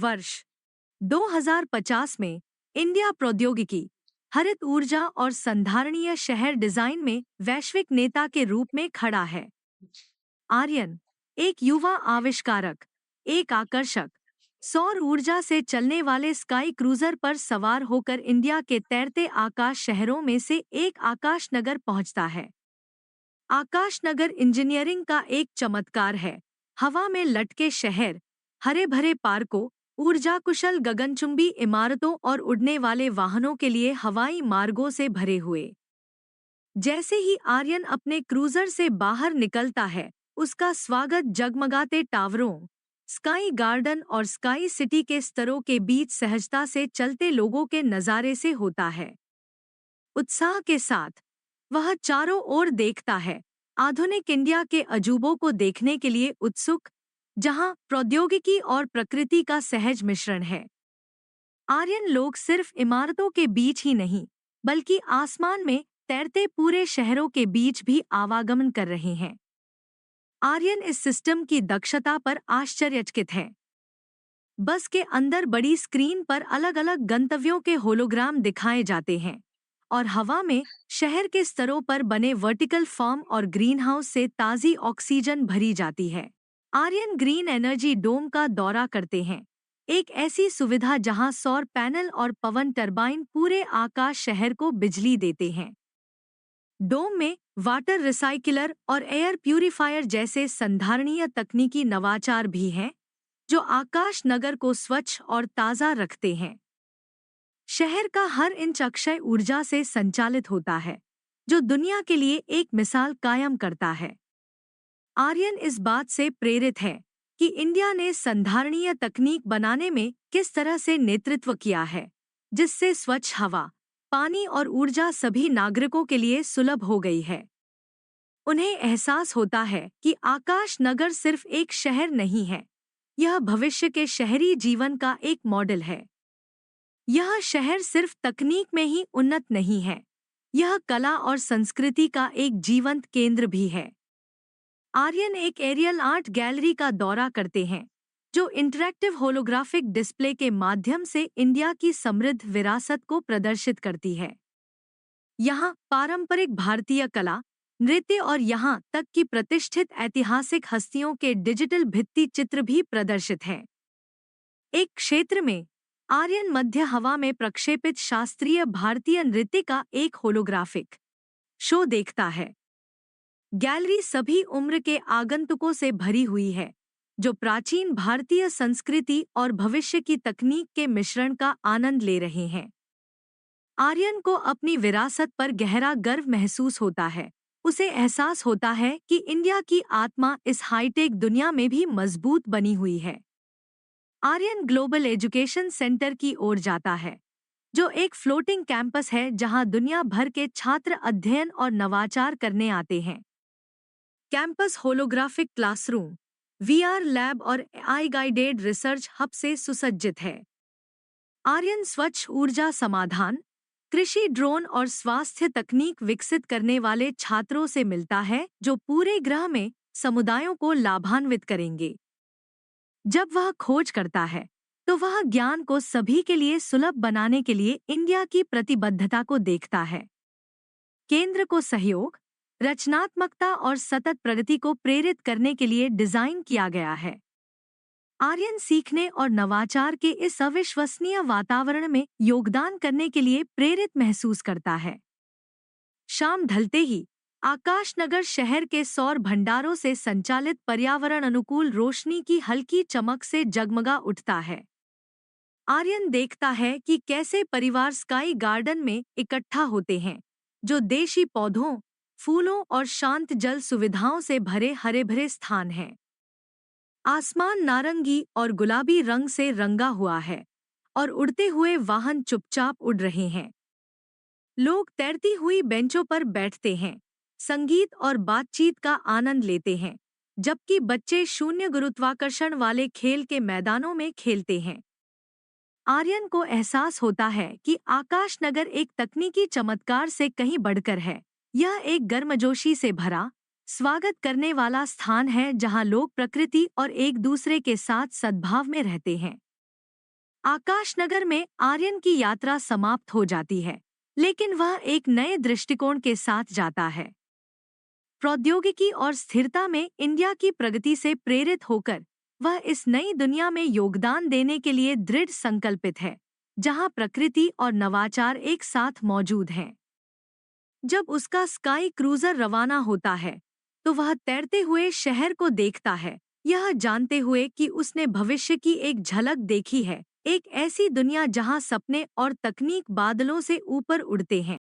वर्ष 2050 में इंडिया प्रौद्योगिकी, हरित ऊर्जा और संधारणीय शहर डिजाइन में वैश्विक नेता के रूप में खड़ा है। आर्यन, एक युवा आविष्कारक, एक आकर्षक, सौर ऊर्जा से चलने वाले स्काई क्रूजर पर सवार होकर इंडिया के तैरते आकाश शहरों में से एक आकाशनगर पहुंचता है। आकाशनगर इंजीनियरिंग का एक चमत्कार है। हवा में लटके शहर, हरे भरे पार्कों, ऊर्जा कुशल गगनचुंबी इमारतों और उड़ने वाले वाहनों के लिए हवाई मार्गों से भरे हुए। जैसे ही आर्यन अपने क्रूजर से बाहर निकलता है, उसका स्वागत जगमगाते टावरों, स्काई गार्डन और स्काई सिटी के स्तरों के बीच सहजता से चलते लोगों के नज़ारे से होता है। उत्साह के साथ वह चारों ओर देखता है, आधुनिक इंडिया के अजूबों को देखने के लिए उत्सुक, जहां प्रौद्योगिकी और प्रकृति का सहज मिश्रण है। आर्यन लोग सिर्फ इमारतों के बीच ही नहीं, बल्कि आसमान में तैरते पूरे शहरों के बीच भी आवागमन कर रहे हैं। आर्यन इस सिस्टम की दक्षता पर आश्चर्यचकित है। बस के अंदर बड़ी स्क्रीन पर अलग अलग गंतव्यों के होलोग्राम दिखाए जाते हैं और हवा में शहर के स्तरों पर बने वर्टिकल फॉर्म और ग्रीनहाउस से ताज़ी ऑक्सीजन भरी जाती है। आर्यन ग्रीन एनर्जी डोम का दौरा करते हैं, एक ऐसी सुविधा जहां सौर पैनल और पवन टरबाइन पूरे आकाश शहर को बिजली देते हैं। डोम में वाटर रिसाइकिलर और एयर प्यूरिफायर जैसे संधारणीय तकनीकी नवाचार भी हैं, जो आकाश नगर को स्वच्छ और ताज़ा रखते हैं। शहर का हर इंच अक्षय ऊर्जा से संचालित होता है, जो दुनिया के लिए एक मिसाल कायम करता है। आर्यन इस बात से प्रेरित है कि इंडिया ने संधारणीय तकनीक बनाने में किस तरह से नेतृत्व किया है, जिससे स्वच्छ हवा, पानी और ऊर्जा सभी नागरिकों के लिए सुलभ हो गई है। उन्हें एहसास होता है कि आकाश नगर सिर्फ एक शहर नहीं है, यह भविष्य के शहरी जीवन का एक मॉडल है। यह शहर सिर्फ तकनीक में ही उन्नत नहीं है, यह कला और संस्कृति का एक जीवंत केंद्र भी है। आर्यन एक एरियल आर्ट गैलरी का दौरा करते हैं, जो इंटरैक्टिव होलोग्राफिक डिस्प्ले के माध्यम से इंडिया की समृद्ध विरासत को प्रदर्शित करती है। यहाँ पारंपरिक भारतीय कला, नृत्य और यहाँ तक कि प्रतिष्ठित ऐतिहासिक हस्तियों के डिजिटल भित्ति चित्र भी प्रदर्शित हैं। एक क्षेत्र में आर्यन मध्य हवा में प्रक्षेपित शास्त्रीय भारतीय नृत्य का एक होलोग्राफिक शो देखता है। गैलरी सभी उम्र के आगंतुकों से भरी हुई है, जो प्राचीन भारतीय संस्कृति और भविष्य की तकनीक के मिश्रण का आनंद ले रहे हैं। आर्यन को अपनी विरासत पर गहरा गर्व महसूस होता है। उसे एहसास होता है कि इंडिया की आत्मा इस हाईटेक दुनिया में भी मजबूत बनी हुई है। आर्यन ग्लोबल एजुकेशन सेंटर की ओर जाता है, जो एक फ्लोटिंग कैंपस है जहां दुनिया भर के छात्र अध्ययन और नवाचार करने आते हैं। Campus holographic classroom, VR lab और एआई गाइडेड रिसर्च हब से सुसज्जित है। आर्यन स्वच्छ ऊर्जा समाधान, कृषि ड्रोन और स्वास्थ्य तकनीक विकसित करने वाले छात्रों से मिलता है, जो पूरे ग्रह में समुदायों को लाभान्वित करेंगे। जब वह खोज करता है, तो वह ज्ञान को सभी के लिए सुलभ बनाने के लिए इंडिया की प्रतिबद्धता को देखता है। केंद्र को सहयोग, रचनात्मकता और सतत प्रगति को प्रेरित करने के लिए डिजाइन किया गया है। आर्यन सीखने और नवाचार के इस अविश्वसनीय वातावरण में योगदान करने के लिए प्रेरित महसूस करता है। शाम ढलते ही आकाशनगर शहर के सौर भंडारों से संचालित पर्यावरण अनुकूल रोशनी की हल्की चमक से जगमगा उठता है। आर्यन देखता है कि कैसे परिवार स्काई गार्डन में इकट्ठा होते हैं, जो देशी पौधों, फूलों और शांत जल सुविधाओं से भरे हरे भरे स्थान हैं। आसमान नारंगी और गुलाबी रंग से रंगा हुआ है और उड़ते हुए वाहन चुपचाप उड़ रहे हैं। लोग तैरती हुई बेंचों पर बैठते हैं, संगीत और बातचीत का आनंद लेते हैं, जबकि बच्चे शून्य गुरुत्वाकर्षण वाले खेल के मैदानों में खेलते हैं। आर्यन को एहसास होता है कि आकाशनगर एक तकनीकी चमत्कार से कहीं बढ़कर है। यह एक गर्मजोशी से भरा, स्वागत करने वाला स्थान है जहां लोग प्रकृति और एक दूसरे के साथ सद्भाव में रहते हैं। आकाशनगर में आर्यन की यात्रा समाप्त हो जाती है, लेकिन वह एक नए दृष्टिकोण के साथ जाता है। प्रौद्योगिकी और स्थिरता में इंडिया की प्रगति से प्रेरित होकर वह इस नई दुनिया में योगदान देने के लिए दृढ़ संकल्पित है, जहां प्रकृति और नवाचार एक साथ मौजूद हैं। जब उसका स्काई क्रूजर रवाना होता है, तो वह तैरते हुए शहर को देखता है, यह जानते हुए कि उसने भविष्य की एक झलक देखी है, एक ऐसी दुनिया जहां सपने और तकनीक बादलों से ऊपर उड़ते हैं।